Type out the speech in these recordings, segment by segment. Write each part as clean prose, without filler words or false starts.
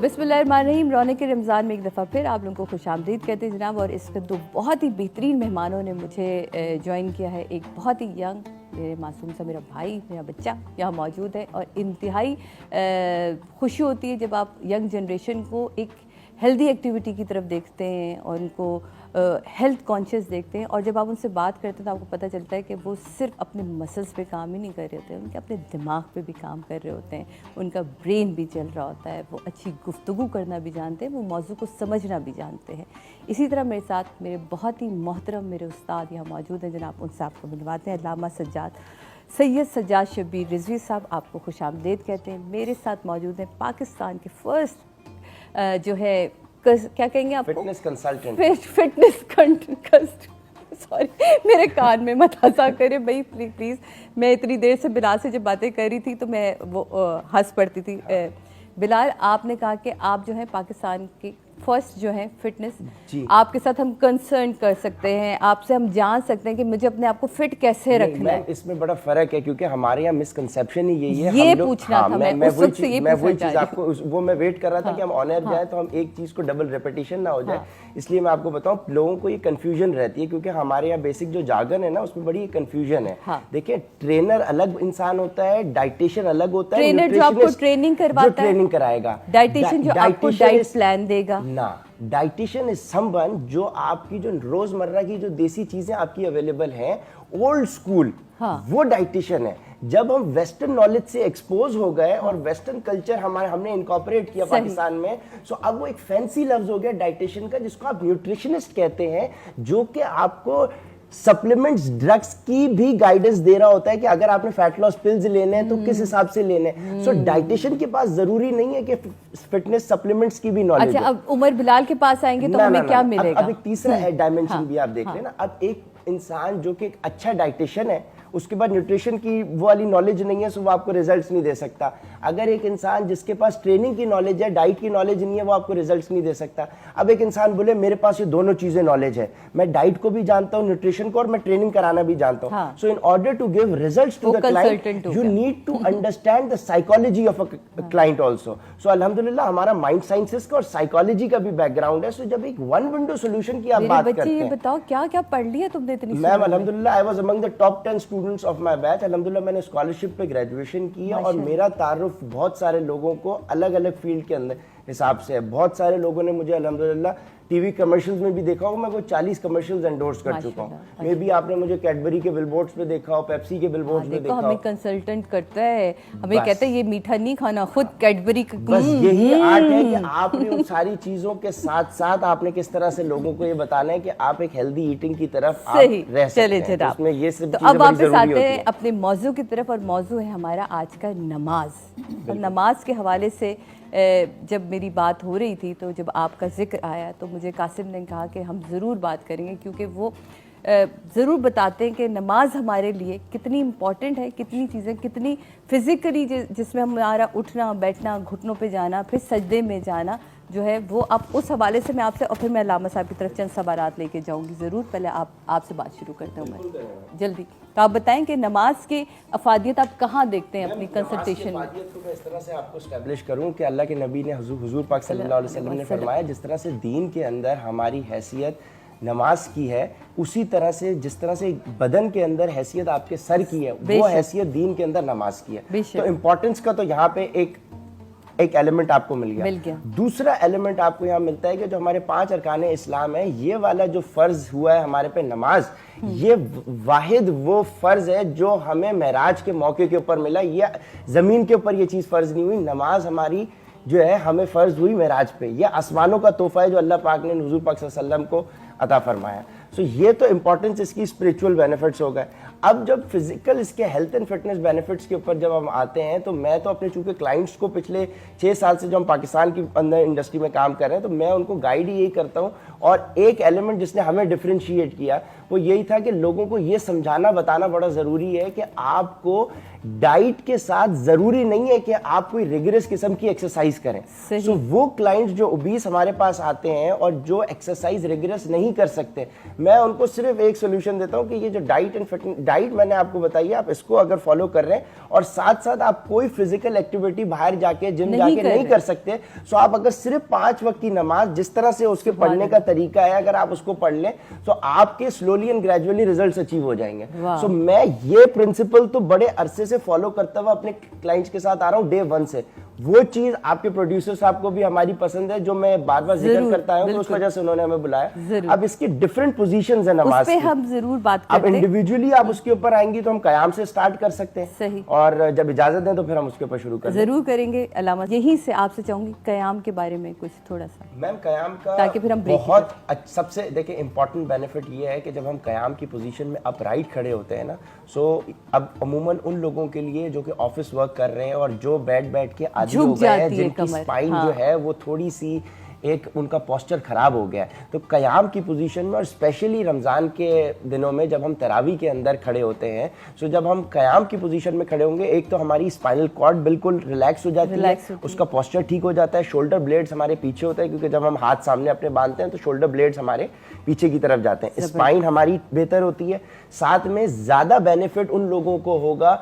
बिस्मिल्लाहिर्रहमानिर्रहीम। रौनक रमज़ान में एक दफ़ा फिर आप लोगों को खुशामदीद कहते हैं जनाब। और इस वक्त दो बहुत ही बेहतरीन मेहमानों ने मुझे ज्वाइन किया है। एक बहुत ही यंग, मेरे मासूम सा मेरा भाई, मेरा बच्चा यहाँ मौजूद है। और इंतहाई खुशी होती है जब आप यंग जनरेशन को एक हेल्दी एक्टिविटी की तरफ देखते हैं और उनको हेल्थ कॉन्शियस देखते हैं। और जब आप उनसे बात करते हैं तो आपको पता चलता है कि वो सिर्फ अपने मसल्स पे काम ही नहीं कर रहे होते, उनके अपने दिमाग पे भी काम कर रहे होते हैं, उनका ब्रेन भी चल रहा होता है, वो अच्छी गुफ्तगू करना भी जानते हैं, वो मौजू को समझना भी जानते हैं। इसी तरह मेरे साथ मेरे बहुत ही मोहतरम मेरे उस्ताद यहाँ मौजूद हैं जनाब, उनसे आपको मिलवाते हैं। अल्लामा सैयद सज्जाद शब्बीर रिजवी साहब, आपको खुशामदीद कहते हैं। मेरे साथ मौजूद हैं पाकिस्तान के फर्स्ट जो है क्या कहेंगे आप, फिटनेस कंसल्टेंट, सॉरी मेरे कान में मत हंसा करे भाई प्लीज़। मैं इतनी देर से बिलाल से जब बातें कर रही थी तो मैं वो हंस पड़ती थी। बिलाल, आपने कहा कि आप जो है पाकिस्तान के फर्स्ट जो है फिटनेस, आपके साथ हम कंसर्न कर सकते हैं, आपसे हम जान सकते हैं कि मुझे अपने आप को फिट कैसे रखना है। इसमें बड़ा फर्क है क्योंकि हमारे यहाँ मिसकंसेप्शन ही यही है। ये पूछना था मैं वही चीज आपको वो मैं वेट कर रहा था कि हम ऑन एयर जाए तो हम एक चीज को डबल रिपीटिशन ना हो जाए। इसलिए मैं आपको बताऊं, लोगों को ये कंफ्यूजन रहती है क्योंकि हमारे यहाँ बेसिक जो जार्गन है ना उसमें बड़ी कंफ्यूजन है। देखिए, ट्रेनर अलग इंसान होता है, डाइटिशियन अलग होता है, ट्रेनर जो आपको ट्रेनिंग करवाता है, ट्रेनिंग कराएगा, डाइटिशियन जो आपको डाइट प्लान देगा ना। डाइटिशियन इज समवन जो आपकी जो रोजमर्रा की जो देसी चीजें आपकी अवेलेबल हैं, ओल्ड स्कूल, वो डाइटिशियन है। जब हम वेस्टर्न नॉलेज से एक्सपोज हो गए और वेस्टर्न कल्चर हमने इनकॉर्पोरेट किया पाकिस्तान में, सो अब वो एक फैंसी लफ्ज हो गया डाइटिशियन का, जिसको आप न्यूट्रिशनिस्ट कहते हैं, जो कि आपको सप्लीमेंट्स, ड्रग्स की भी गाइडेंस दे रहा होता है कि अगर आपने फैट लॉस पिल्स लेने हैं तो किस हिसाब से लेने हैं। सो डाइटिशियन के पास जरूरी नहीं है कि फिटनेस सप्लीमेंट्स की भी नॉलेज। अच्छा, अब उमर बिलाल के पास आएंगे तो हमें क्या मिलेगा? अब एक तीसरा डायमेंशन भी आप देख रहे हैं ना। अब एक इंसान जो कि एक अच्छा डाइटिशियन है, उसके बाद न्यूट्रिशन की वो वाली नॉलेज नहीं है, सो वो आपको रिजल्ट्स नहीं दे सकता। अगर एक इंसान जिसके पास ट्रेनिंग की नॉलेज है, डाइट की नॉलेज नहीं है, वो आपको रिजल्ट्स नहीं दे सकता। अब एक इंसान बोले मेरे पास ये दोनों चीजें नॉलेज है, मैं डाइट को भी जानता हूँ, न्यूट्रिशन को, और मैं ट्रेनिंग कराना भी जानता हूँ। So in order to give results to the client, you need to understand the psychology of a client also. So अल्हम्दुलिल्लाह हमारा माइंड साइंसेस का और साइकोलॉजी का भी बैकग्राउंड है। सो जब एक वन विंडो सोल्यूशन की आप बात करते हैं, बताओ क्या क्या पढ़ लिया तुमने इतनी? मैम अल्हम्दुलिल्लाह I was among the top 10 students of my batch. अल्हम्दुलिल्लाह मैंने स्कॉलरशिप पे ग्रेजुएशन की है और मेरा तारुफ बहुत सारे लोगों को अलग अलग फील्ड के अंदर हिसाब से है। बहुत सारे लोगों ने मुझे अल्हम्दुलिल्लाह टीवी कमर्शियल्स में भी देखा होगा, मैं कोई 40 कमर्शियल्स एंडोर्स कर चुका हूँ। मे भी आपने मुझे कैडबरी के बिलबोर्ड्स पे देखा हो, पेप्सी के बिलबोर्ड्स पे देखा हो। हमें कंसल्टेंट करता है, हमें कहता है ये मीठा नहीं खाना, खुद कैडबरी का। बस यही आर्ट है कि आपने उन सारी चीजों के साथ साथ आपने किस तरह से लोगों को ये बताना है कि आप एक हेल्दी ईटिंग की तरफ आप रह सकते हैं। उसमें ये सब चीजें अब वापस आते हैं अपने मौजू की तरफ, और मौजू है हमारा आज का नमाज। और नमाज के हवाले से जब मेरी बात हो रही थी तो जब आपका जिक्र आया तो मुझे कासिम ने कहा कि हम ज़रूर बात करेंगे, क्योंकि वो ज़रूर बताते हैं कि नमाज हमारे लिए कितनी इम्पॉर्टेंट है, कितनी चीज़ें, कितनी फिज़िकली जिसमें हमारा उठना बैठना, घुटनों पे जाना, फिर सजदे में जाना जो है वो। अब उस हवाले से मैं आपसे, और फिर मैं अल्लामा साहब की तरफ चंद सवालात लेके जाऊंगी ज़रूर। पहले आपसे बात शुरू करते हैं मैं जल्दी। तो आप बताएं कि नमाज की अफादियत आप कहाँ देखते हैं अपनी कंसल्टेशन में? मैं इस तरह से आपको एस्टेब्लिश करूं कि अल्लाह के नबी ने हुजूर पाक सल्लल्लाहु अलैहि वसल्लम ने फरमाया, जिस तरह से दीन के अंदर हमारी हैसियत नमाज की है, उसी तरह से जिस तरह से बदन के अंदर हैसियत आपके सर की है, वो हैसियत दीन के अंदर नमाज की है। तो इम्पोर्टेंस का तो यहाँ पे एक एलिमेंट आपको मिल गया। दूसरा एलिमेंट आपको यहाँ मिलता है कि जो हमारे 5 अरकान इस्लाम है, ये वाला जो फर्ज हुआ है हमारे पे नमाज, ये वाहिद वो फर्ज है जो हमें मेराज के मौके के ऊपर मिला। ये जमीन के ऊपर ये चीज फर्ज नहीं हुई। नमाज हमारी जो है हमें फर्ज हुई मेराज पे। ये आसमानों का तोहफा है जो अल्लाह पाक ने हुजूर पाक सल्लल्लाहु अलैहि वसल्लम को अता फरमाया। सो ये तो इंपॉर्टेंस इसकी स्पिरिचुअल बेनिफिट्स हो गए। अब जब फिजिकल इसके हेल्थ एंड फिटनेस बेनिफिट्स के ऊपर जब हम आते हैं, तो मैं तो अपने चूंकि क्लाइंट्स को पिछले 6 साल से जो हम पाकिस्तान की अंदर इंडस्ट्री में काम कर रहे हैं, तो मैं उनको गाइड ही यही करता हूँ। और एक एलिमेंट जिसने हमें डिफरेंशिएट किया वो यही था कि लोगों को ये समझाना बताना बड़ा जरूरी है कि आपको डाइट के साथ जरूरी नहीं है कि आप कोई रिगरस किस्म की एक्सरसाइज करें। सो वो क्लाइंट्स जो ओबीस हमारे पास आते हैं और जो एक्सरसाइज रिगरस नहीं कर सकते, मैं उनको सिर्फ एक सोल्यूशन देता हूं कि ये जो डाइट एंड फिटनेस, डाइट मैंने आपको बताई है, आप इसको अगर फॉलो कर रहे हैं और साथ साथ आप कोई फिजिकल एक्टिविटी बाहर जाके जिम जाके नहीं कर सकते, सो आप अगर सिर्फ 5 वक्त की नमाज जिस तरह से उसके पढ़ने का तरीका है अगर आप उसको पढ़ लें तो आपके slowly and gradually results achieve हो जाएंगे। सो मैं ये प्रिंसिपल तो बड़े अरसे से फॉलो करता हुआ अपने क्लाइंट्स के साथ आ रहा हूं डे 1 से। वो चीज आपके प्रोड्यूसर साहब को भी हमारी पसंद है जो मैं बार बार जिक्र करता हूं, तो उस वजह से उन्होंने हमें बुलाया। अब इसकी डिफरेंट पोजीशंस है नमाज की, हम जरूर बात करते हैं। अब इंडिविजुअली आप उसके ऊपर आएंगी तो हम कयाम से स्टार्ट कर सकते हैं। सही। और जब इजाजत दें तो फिर हम उसके ऊपर शुरू करें। जरूर करेंगे। अलामा, यहीं से आपसे चाहूंगी कयाम के बारे में कुछ थोड़ा सा। मैम कयाम का ताकि फिर हम बहुत सबसे देखिए इंपॉर्टेंट बेनिफिट ये है कि जब हम कयाम की पोजीशन में अपराइट खड़े होते हैं ना, सो अब अमूमन उन लोगों के लिए जो कि ऑफिस वर्क कर रहे हैं और जो बैठ के आदी हो गए हैं, जिनकी स्पाइन जो है वो थोड़ी सी एक उनका पोस्चर खराब हो गया है, तो कयाम की पोजीशन में और स्पेशली रमज़ान के दिनों में जब हम तरावी के अंदर खड़े होते हैं, सो जब हम कयाम की पोजीशन में खड़े होंगे, एक तो हमारी स्पाइनल कॉर्ड बिल्कुल रिलैक्स हो जाती है, उसका पोस्चर ठीक हो जाता है, शोल्डर ब्लेड्स हमारे पीछे होते हैं क्योंकि जब हम हाथ सामने अपने बांधते हैं तो शोल्डर ब्लेड्स हमारे पीछे की तरफ जाते हैं, स्पाइन हमारी बेहतर होती है। साथ में ज्यादा बेनिफिट उन लोगों को होगा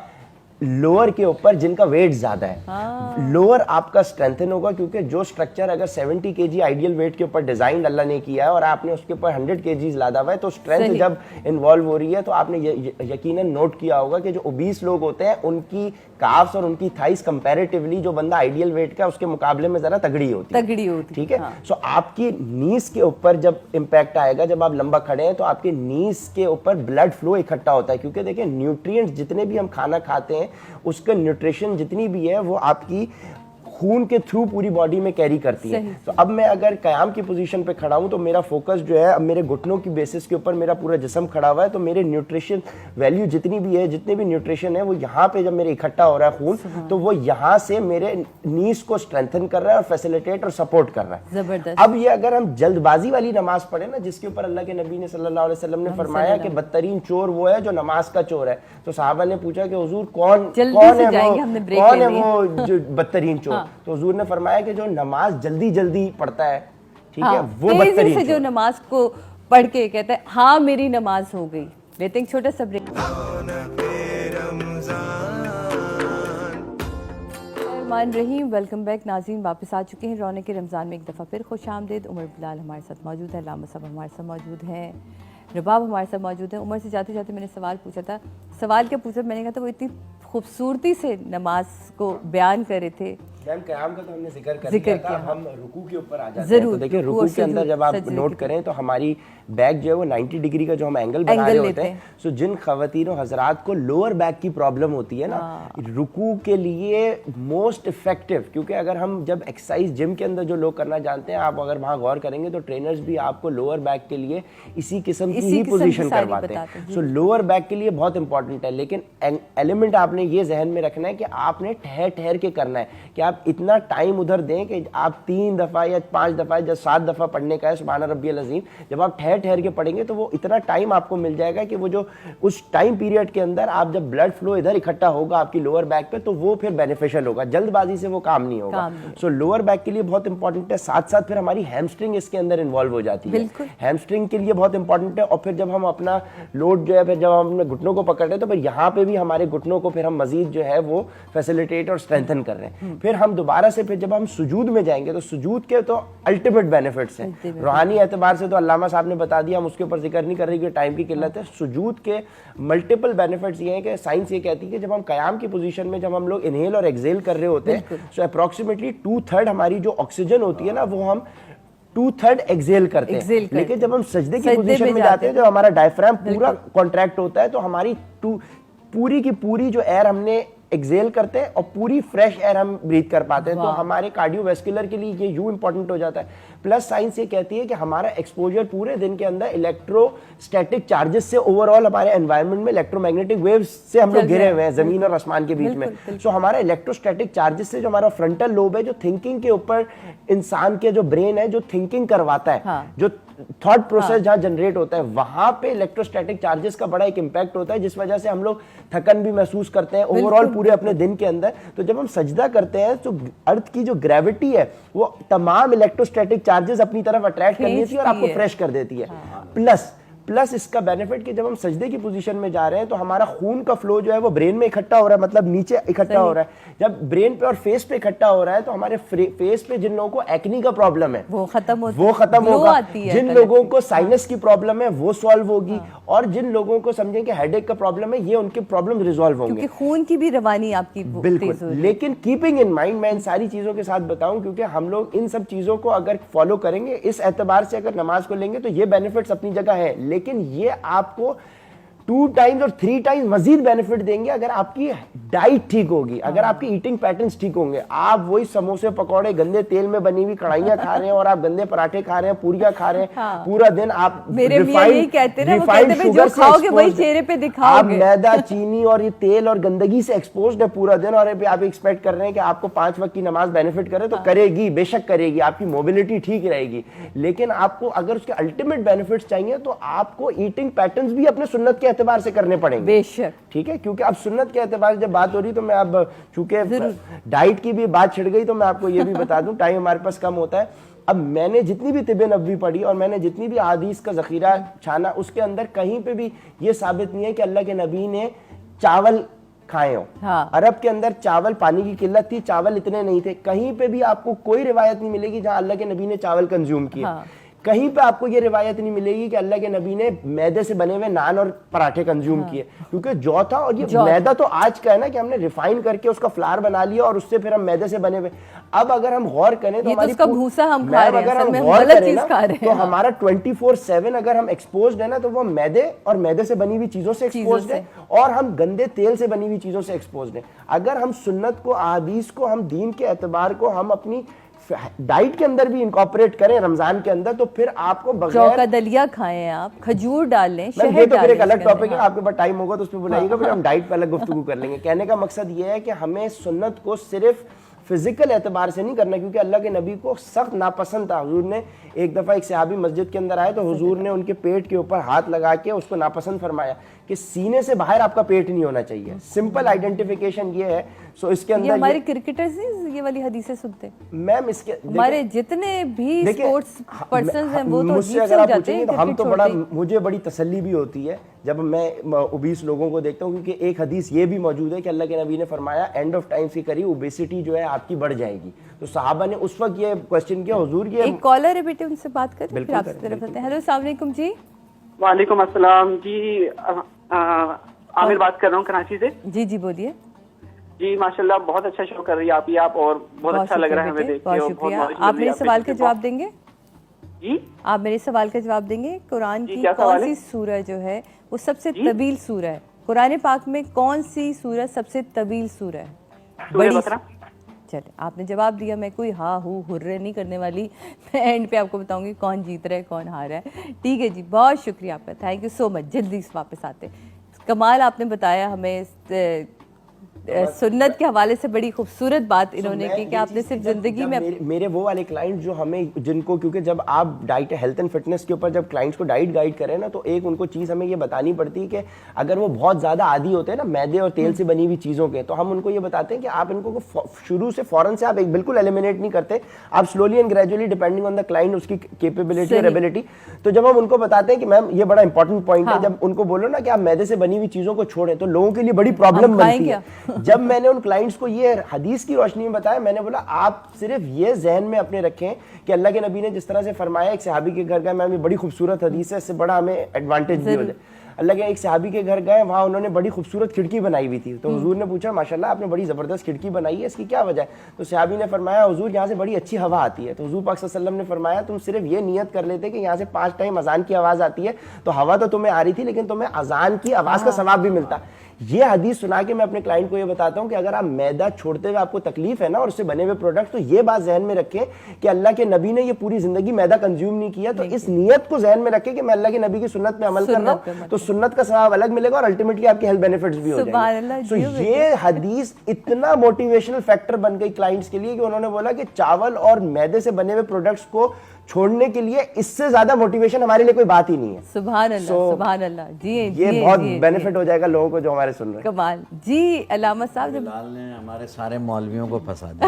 लोअर के ऊपर जिनका वेट ज्यादा है। लोअर आपका स्ट्रेंथन होगा क्योंकि जो स्ट्रक्चर अगर 70 केजी आइडियल वेट के ऊपर डिजाइन अल्लाह ने किया है और आपने उसके ऊपर 100 केजीज लादा हुआ है, तो स्ट्रेंथ जब इन्वॉल्व हो रही है तो आपने यकीनन नोट किया होगा कि जो ओबीस लोग होते हैं उनकी काफ्स और उनकी थाइस कंपैरेटिवली जो बंदा आइडियल वेट का उसके मुकाबले में जरा तगड़ी होती है। ठीक है। सो आपकी नीज के ऊपर जब इंपैक्ट आएगा, जब आप लंबा खड़े हैं तो आपके नीज के ऊपर ब्लड फ्लो इकट्ठा होता है क्योंकि देखिए न्यूट्रिएंट्स जितने भी हम खाना खाते हैं उसका न्यूट्रिशन जितनी भी है वो आपकी खून के थ्रू पूरी बॉडी में कैरी करती है। तो अब मैं अगर कयाम की पोजीशन पे खड़ा हूं तो मेरा फोकस जो है अब मेरे घुटनों की बेसिस के ऊपर मेरा पूरा जिस्म खड़ा हुआ है, तो मेरे न्यूट्रिशन वैल्यू जितनी भी है, जितने भी न्यूट्रिशन है वो यहाँ पे जब मेरे इकट्ठा हो रहा है खून, तो वो यहाँ से मेरे नीज को स्ट्रेंथन कर रहा है और फैसिलिटेट और सपोर्ट कर रहा है। जबरदस्त। अब ये अगर हम जल्दबाजी वाली नमाज पढ़े ना, जिसके ऊपर अल्लाह के नबी ने सल्लल्लाहु अलैहि वसल्लम ने फरमाया कि बदतरीन चोर वो है जो नमाज का चोर है, तो सहाबा ने पूछा कि हुजूर कौन है वो जो बदतरीन चोर? तो हुजूर ने फरमाया कि जो नमाज जल्दी जल्दी पढ़ता है, ठीक है, वो बदतरीन से जो नमाज को पढ़ के कहता है हाँ मेरी नमाज हो गई। लेते हैं छोटा सा ब्रेक। रहीम, वेलकम बैक नाज़रीन, वापस आ चुके हैं रौनक के रमज़ान में एक दफ़ा फिर खुश आमदीद। उमर बिलाल हमारे साथ मौजूद है, लामा साहब हमारे साथ मौजूद हैं, रबाब हमारे साथ मौजूद है। उमर से जाते जाते मैंने सवाल पूछा था, सवाल क्या पूछा, मैंने कहा था वो इतनी खूबसूरती से नमाज को बयान कर रहे थे। क़याम का तो हमने जिक्र कर था, हम रुकू के ऊपर आ जाते हैं। तो देखिए रुकू के अंदर जब आप नोट करें तो हमारी बैक जो है वो 90 डिग्री का जो हम एंगल बना रहे होते हैं। सो जिन खवातीनों हजरात को लोअर बैक की प्रॉब्लम होती है ना, रुकू के लिए मोस्ट इफेक्टिव, क्योंकि अगर हम जब एक्सरसाइज जिम के अंदर जो लोग करना जानते हैं, आप अगर वहाँ गौर करेंगे तो ट्रेनर्स भी आपको लोअर बैक के लिए इसी किस्म की ही पोजीशन करवाते हैं। सो लोअर बैक के लिए बहुत इंपॉर्टेंट है, लेकिन एलिमेंट आपने ये जहन में रखना है कि आपने ठहर ठहर के करना है, कि आप इतना टाइम उधर दें कि आप 3 दफा या 5 दफा या 7 दफा पढ़ने का है सुभान रब्बियल अज़ीम, जब आप ठहर ठहर के पढ़ेंगे तो वो इतना टाइम आपको मिल जाएगा कि वो जो उस टाइम पीरियड के अंदर आप जब ब्लड फ्लो इधर इकट्ठा होगा आपकी लोअर बैक पे, तो वो फिर बेनिफिशियल होगा, जल्दबाजी से वो काम नहीं होगा। सो लोअर बैक के लिए बहुत इंपॉर्टेंट है। साथ साथ फिर हमारी हैमस्ट्रिंग इसके अंदर इन्वॉल्व हो जाती है, हैमस्ट्रिंग के लिए बहुत इंपॉर्टेंट है। और फिर जब हम अपना लोड जो है, फिर जब हम अपने घुटनों को पकड़ रहे हैं तो फिर यहाँ पे भी हमारे घुटनों को फिर हम मजीद जो है वो फैसिलिटेट और स्ट्रेंथन कर रहे हैं। फिर हम दोबारा से फिर जब हम सुजूद में जाएंगे तो सुजूद के तो अल्टीमेट बेनिफिट्स हैं, रूहानी एतबार से तो अल्लामा साहब ने बता दिया, हम उसके ऊपर जिक्र नहीं कर रहे कि टाइम की किल्लत है। सुजूद के मल्टीपल बेनिफिट्स ये हैं कि साइंस ये कहती है कि जब हम कयाम की पोजीशन में जब हम लोग इनहेल और एक्सहेल कर रहे होते हैं, सो अप्रोक्सीमेटली 2/3 हमारी जो ऑक्सीजन होती है ना वो हम 2/3 एक्सहेल करते हैं। लेकिन जब हम सजदे की पोजीशन में जाते हैं तो हमारा डायफ्राम पूरा कॉन्ट्रैक्ट होता है, तो हमारी पूरी की पूरी जो एयर हमने एक्सहेल करते हैं और पूरी फ्रेश एयर हम ब्रीथ कर पाते हैं, तो हमारे कार्डियोवैस्कुलर के लिए ये यूं इंपॉर्टेंट हो जाता है। प्लस साइंस ये कहती है कि हमारा एक्सपोजर पूरे दिन के अंदर इलेक्ट्रोस्टैटिक चार्जेस से, ओवरऑल हमारे एनवायरनमेंट में इलेक्ट्रोमैग्नेटिक वेव्स से हम लोग घिरे हुए हैं जमीन और आसमान के बीच में। सो हमारा इलेक्ट्रोस्टैटिक चार्जेस से जो हमारा फ्रंटल लोब है, जो थिंकिंग के ऊपर इंसान के जो ब्रेन है जो थिंकिंग करवाता है, जो थॉट प्रोसेस जहां जनरेट होता है वहां पे इलेक्ट्रोस्टैटिक चार्जेस का बड़ा एक इंपैक्ट होता है, जिस वजह से हम लोग थकन भी महसूस करते हैं ओवरऑल पूरे अपने दिन के अंदर। तो जब हम सजदा करते हैं तो अर्थ की जो ग्रेविटी है वो तमाम इलेक्ट्रोस्टैटिक चार्जेस अपनी तरफ अट्रैक्ट कर लेती है और आपको फ्रेश कर देती है। प्लस इसका बेनिफिट कि जब हम सजदे की पोजीशन में जा रहे हैं तो हमारा खून का फ्लो जो है वो ब्रेन में इकट्ठा हो रहा है, मतलब नीचे इकट्ठा हो रहा है। जब ब्रेन पे और फेस पे इकट्ठा हो रहा है तो हमारे फेस पे जिन लोगों को एक्नी का प्रॉब्लम है वो खत्म होगा, जिन लोगों को साइनस की प्रॉब्लम है वो सॉल्व होगी, और जिन लोगों को समझें कि हेडेक का प्रॉब्लम है ये उनके प्रॉब्लम रिजॉल्व होंगे, क्योंकि खून की भी रवानी आपकी बिल्कुल। लेकिन कीपिंग इन माइंड, मैं इन सारी चीजों के साथ बताऊं क्योंकि हम लोग इन सब चीजों को अगर फॉलो करेंगे, इस एतबार से अगर नमाज को लेंगे तो ये बेनिफिट्स अपनी जगह है, लेकिन ये आपको 2 टाइम्स और 3 टाइम्स मजीद बेनिफिट देंगे अगर आपकी डाइट ठीक होगी, अगर आपकी ईटिंग पैटर्न्स ठीक होंगे। आप वही समोसे पकौड़े गंदे तेल में बनी हुई कढ़ाइयाँ खा रहे हैं और आप गंदे पराठे खा रहे हैं, पूरियां खा रहे हैं, पूरा दिन आप रिफाइंड शुगर से आप मैदा चीनी और ये तेल और गंदगी से एक्सपोज्ड है पूरा दिन, और आप एक्सपेक्ट कर रहे हैं कि आपको 5 वक्त की नमाज बेनिफिट करे, तो करेगी, बेशक करेगी, आपकी मोबिलिटी ठीक रहेगी, लेकिन आपको अगर उसके अल्टीमेट बेनिफिट्स चाहिए तो आपको ईटिंग पैटर्न्स भी अपने सुन्नत के एतबार से करने पड़ेंगे, बेशक, ठीक है। क्योंकि अब सुन्नत के एतबार जब बात हो रही तो मैं अब चूंकि डाइट की भी बात छिड़ गई तो मैं आपको ये भी बता दूं, टाइम हमारे पास कम होता है। अब मैंने जितनी भी तिब्बे नबवी पढ़ी और मैंने जितनी भी अहादीस का जखीरा छाना, उसके अंदर कहीं पे भी ये साबित नहीं है कि अल्लाह के नबी ने चावल खाए हो। अरब के अंदर चावल, पानी की किल्लत थी, चावल इतने नहीं थे, कहीं पे भी आपको कोई रिवायत नहीं मिलेगी जहां अल्लाह के नबी ने चावल कंज्यूम किया। कहीं पे आपको ये रिवायत नहीं मिलेगी कि अल्लाह के नबी ने मैदे से बने हुए नान और पराठे कंज्यूम किए, क्योंकि जो था, और ये मैदा तो आज का है ना कि हमने रिफाइन करके उसका फ्लावर बना लिया और उससे फिर हम मैदे से बने हुए। अब अगर हम गौर करें तो हमारी भूसा हम खा रहे हैं, अगर हम गौर करें ना तो हमारा 24/7 अगर हम एक्सपोज्ड है ना तो वो मैदे और मैदे से बनी हुई चीजों से एक्सपोज्ड है, और हम गंदे तेल से बनी हुई चीजों से एक्सपोज्ड है। अगर हम सुन्नत को, अहादीस को, हम दीन के एतबार को हम अपनी डाइट के अंदर भी इंकॉर्पोरेट करें रमजान के अंदर, तो फिर आपको बगैर का दलिया खाएं, आप खजूर डाल लें, शहद ये तो फिर एक अलग टॉपिक है, आपके पास टाइम होगा तो उस पर बुलाइएगा, फिर हम डाइट पे अलग गुफ्तगू कर लेंगे। कहने का मकसद ये है कि हमें सुन्नत को सिर्फ फिजिकल एतबार से नहीं करना, क्योंकि अल्लाह के नबी को सख्त नापसंद था। हुजूर ने एक दफा एक सहाबी मस्जिद के अंदर आए तो हुजूर ने उनके पेट के ऊपर हाथ लगा के उसको नापसंद फरमाया कि सीने से बाहर आपका पेट नहीं होना चाहिए। सिंपल आइडेंटिफिकेशन ये है। सो इसके अंदर हमारे क्रिकेटर्स ये वाली हदीसें सुनते मैम, इसके हमारे जितने भी स्पोर्ट्स पर्सन हैं वो तो मुझसे अगर आप पूछेंगे तो हम तो बड़ा, मुझे बड़ी तसल्ली भी होती है जब मैं ओबीस लोगों को देखता हूँ, क्योंकि एक हदीस ये भी मौजूद है कि अल्लाह के नबी ने फरमाया एंड ऑफ टाइम्स के करीब ओबेसिटी जो है आपकी बढ़ जाएगी। तो सहाबा ने उस वक्त ये क्वेश्चन किया, हुजूर ये एक कॉलर है बेटे, उनसे बात करें फिर आपसे तरफ आते हैं। हेलो, अस्सलाम वालेकुम जी। वालेकुम अस्सलाम जी, आमिर बात कर रहा हूँ कराची से। जी जी बोलिए जी। माशाल्लाह बहुत अच्छा शो कर रही है आप और बहुत अच्छा लग रहा है हमें देख के। आप मेरे सवाल का जवाब देंगे जी? आप मेरे सवाल का जवाब देंगे? कुरान की कौन सी सूरह जो है वो सबसे तवील सूरह है? कुरान पाक में कौन सी सूरह सबसे तवील सूरह है? बड़ी। चले, आपने जवाब दिया, मैं कोई हाँ हूँ हुर्रे नहीं करने वाली, मैं एंड पे आपको बताऊंगी कौन जीत रहा है कौन हार रहा है। ठीक है जी, बहुत शुक्रिया आपका, थैंक यू सो मच। जल्दी वापस आते। कमाल आपने बताया हमें सुन्नत के हवाले से, बड़ी खूबसूरत बात इन्होंने की कि आपने सिर्फ जिंदगी में मेरे वो वाले क्लाइंट जो हमें, जिनको, क्योंकि जब आप डाइट, हेल्थ एंड फिटनेस के ऊपर जब क्लाइंट्स को डाइट गाइड करें ना, तो एक उनको चीज़ हमें ये बतानी पड़ती है कि अगर वो बहुत ज़्यादा आदी होते हैं ना मैदे और तेल से बनी हुई चीज़ों के, तो हम उनको ये बताते हैं कि आप इनको शुरू से फौरन से आप एक बिल्कुल एलिमिनेट नहीं करते, आप slowly and gradually depending on the client, उसकी केपेबिलिटी और एबिलिटी। तो जब हम उनको बताते हैं कि मैम ये बड़ा इंपॉर्टेंट पॉइंट है, जब उनको बोलो ना कि आप मैदे से बनी हुई चीज़ों को छोड़ें तो लोगों के लिए बड़ी प्रॉब्लम बनती है। जब मैंने उन क्लाइंट्स को ये हदीस की रोशनी में बताया, मैंने बोला आप सिर्फ ये जहन में अपने रखें कि अल्लाह के नबी ने जिस तरह से फरमाया, एक सहाबी के घर गए, मैम ये बड़ी खूबसूरत हदीस है, इससे बड़ा हमें एडवांटेज भी हो जाए। अल्लाह के एक सहाबी के घर गए, वहाँ उन्होंने बड़ी खूबसूरत खिड़की बनाई हुई थी, तो हुजूर ने पूछा माशाल्लाह आपने बड़ी ज़बरदस्त खिड़की बनाई है, इसकी क्या वजह है? तो सहाबी ने फरमाया हुजूर यहाँ से बड़ी अच्छी हवा आती है। तो हुजूर पाक सल्लल्लाहु अलैहि वसल्लम ने फरमाया तुम सिर्फ ये नियत कर लेते कि यहाँ से 5 टाइम अजान की आवाज़ आती है, तो हवा तो तुम्हें आ रही थी लेकिन तुम्हें अजान की आवाज़ का सवाब भी मिलता। ये हदीस सुना के मैं अपने क्लाइंट को ये बताता हूँ कि अगर आप मैदा छोड़ते हुए आपको तकलीफ है ना और उससे बने हुए प्रोडक्ट, तो ये बात जहन में रखें कि अल्लाह के नबी ने ये पूरी जिंदगी मैदा कंज्यूम नहीं किया, तो इस नियत को जहन में रखें कि मैं अल्लाह के नबी की सुन्नत पे अमल कर रहा हूँ, तो सुन्नत का सवाब अलग मिलेगा और अल्टीमेटली आपकी हेल्थ बेनिफिट्स भी हो जाएंगे। तो ये हदीस इतना मोटिवेशनल फैक्टर बन गई क्लाइंट्स के लिए कि उन्होंने बोला कि चावल और मैदे से बने हुए प्रोडक्ट्स को छोड़ने के लिए इससे ज्यादा मोटिवेशन हमारे लिए कोई बात ही नहीं है। सुभान अल्लाह, So, सुभान अल्लाह जी। ये बहुत बेनिफिट हो जाएगा लोगों को जो हमारे सुन रहे हैं। कमाल जी। अलामा साहब, जब बिलाल ने हमारे सारे मौलवियों को फंसा दिया।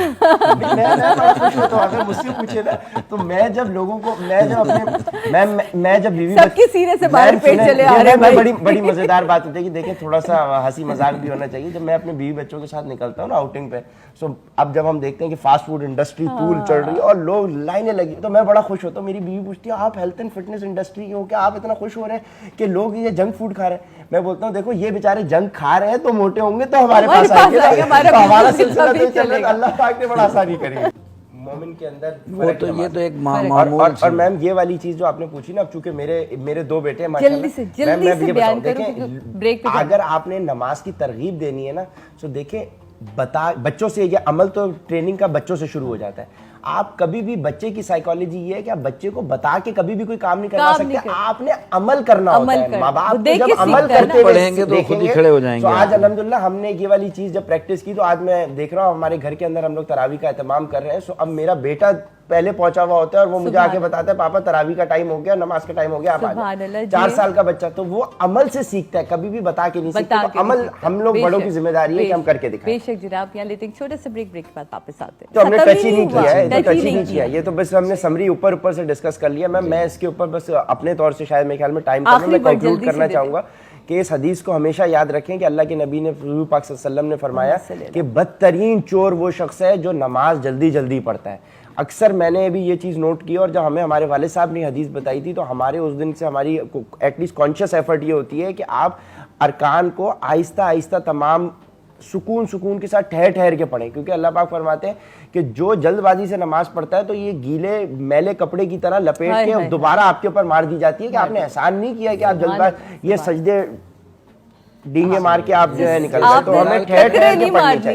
मैं खुश होता हूं, अगर मुझसे पूछे ना तो मैं जब लोगों को मैं जब बीवी सबके सीने से बाहर पेट सुने, चले आ रहे हैं भाई। बड़ी मजेदार बात होती है कि देखिए थोड़ा सा हंसी मजाक भी होना चाहिए। जब मैं अपने बीवी बच्चों के साथ निकलता हूँ ना आउटिंग पे, सो अब जब हम देखते हैं कि फास्ट फूड इंडस्ट्री तूल चढ़ रही है और लोग लाइनें लगी, तो मैं बड़ा खुश होता हूँ। मेरी बीवी पूछती है आप हेल्थ एंड फिटनेस इंडस्ट्री के हो क्या, आप इतना खुश हो रहे हैं कि लोग ये जंक फूड खा रहे हैं? मैं बोलता हूँ देखो ये बेचारे जंक खा रहे हैं तो मोटे होंगे तो हमारे पास आएंगे, तो हमारा सिलसिला तो चल रहा है। अल्लाह पाक ने बड़ा आसानी करी मोमिन के अंदर। वो तो ये तो एक और मैम ये वाली चीज जो आपने पूछी ना, अब चूंकि मेरे 2 बेटे हैं माशाल्लाह, जल्दी से बताऊं, बयान करो क्योंकि ब्रेक पे अगर आपने नमाज की तरगीब देनी है ना, तो देखें बच्चों से, ये अमल तो ट्रेनिंग का बच्चों से शुरू हो जाता है। आप कभी भी बच्चे की साइकोलॉजी ये है कि आप बच्चे को बता के कभी भी कोई काम नहीं करवा सकते, आपने अमल करना होता है। माँ बाप जब अमल करते पढ़ेंगे तो खुद ही खड़े हो जाएंगे। तो आज अल्हम्दुलिल्लाह हमने ये वाली चीज जब प्रैक्टिस की, तो आज मैं देख रहा हूँ हमारे घर के अंदर हम लोग तरावी का एहतमाम कर रहे हैं। सो अब मेरा बेटा पहले पहुंचा हुआ होता है और वो मुझे आके बताता है पापा तरावी का टाइम हो गया, नमाज का टाइम हो गया, आप आ जाओ। 4 साल का बच्चा, तो वो अमल से सीखता है, कभी भी बता के नहीं सीखता। तो अमल हम लोग बड़ों की जिम्मेदारी है कि हम करके दिखाएं। बेशक जनाब, यहाँ लेते हैं छोटे से ब्रेक के बाद वापस आते हैं। तो हमने टच ही नहीं किया है, टच ही नहीं किया, ये तो बस हमने समरी ऊपर से डिस्कस कर लिया। मैं इसके ऊपर बस अपने तौर से शायद मेरे ख्याल में टाइम कम है, मैं कंक्लूड करना चाहूंगा कि इस हदीस को हमेशा याद रखें कि अल्लाह के नबी ने हुजूर पाक सल्लल्लाहु अलैहि वसल्लम ने फरमाया कि बदतरीन चोर वो शख्स है जो नमाज जल्दी जल्दी पढ़ता है। अक्सर मैंने भी ये चीज़ नोट की और जब हमें हमारे वाले साहब ने हदीस बताई थी, तो हमारे उस दिन से हमारी एटलीस्ट कॉन्शियस एफर्ट ये होती है कि आप अरकान को आहिस्ता आहिस्ता तमाम सुकून के साथ ठहर ठहर के पढ़ें, क्योंकि अल्लाह पाक फरमाते हैं कि जो जल्दबाजी से नमाज पढ़ता है तो ये गीले मैले कपड़े की तरह लपेट के दोबारा आपके ऊपर मार दी जाती है कि आपने एहसान नहीं किया कि आप जल्दबाजी ये सजदे डींगे मार के आप जो है निकल गए। तो हमें ठहर ठहर के पढ़नी चाहिए।